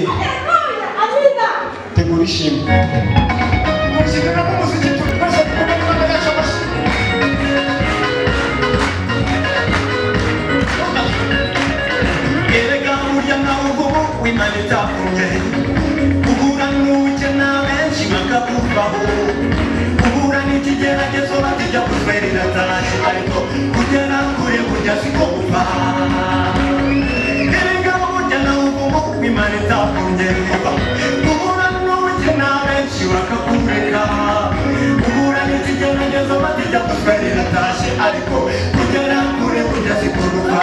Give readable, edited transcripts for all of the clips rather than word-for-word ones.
Amina. Tegurishimwe. Muzika na muziki tukweza kumenya yacho basi. Erega burya nawe ubu wimanita kunye. Ubura n'uje na benshi bakakuvaho. Ubura n'ikigeragezo batijya kuzwerera tashi ariko kugera kure burya siko kuva. Erega burya nawe ubu wimanita kunye. Ubura n'uje na benshi bakakureka. Ubura n'ikigeragezo batijya kuzwerera tashi ariko kugera kure burya siko kuva.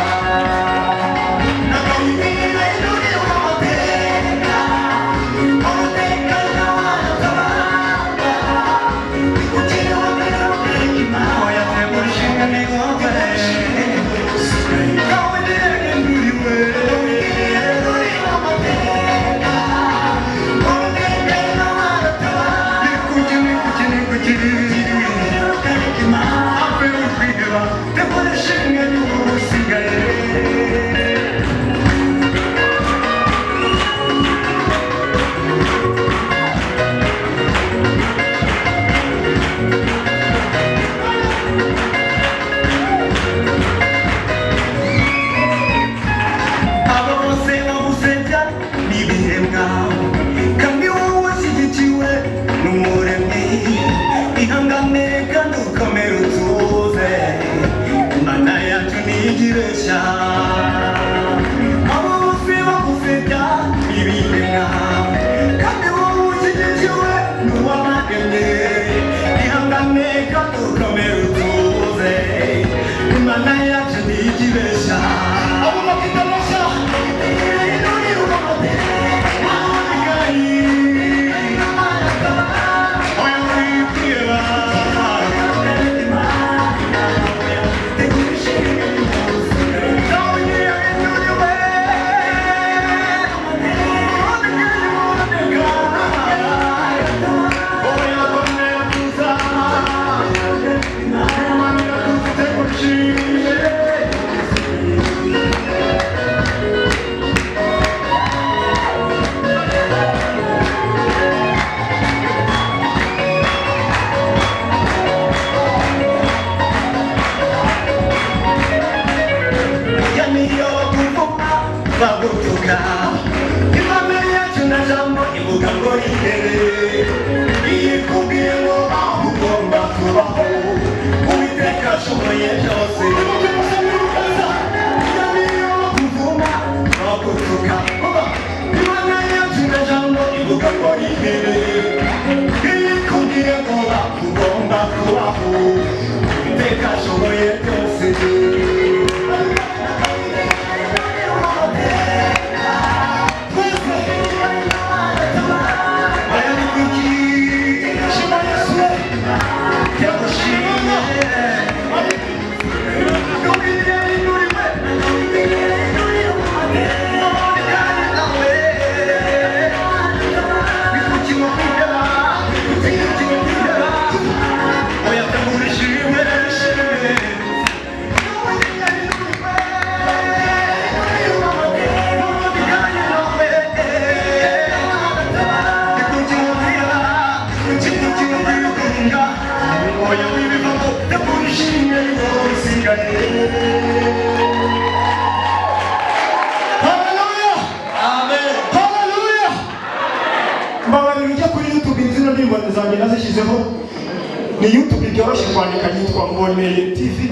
Ni YouTube byoroshye kwandika yitwa Mboneye TV.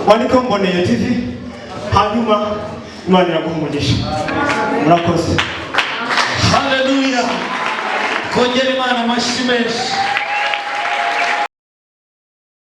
Wandika Mboneye TV. Hanyuma Imana iraguha umugisha. Murakoze. Hallelujah. Kongera Imana amashyi menshi.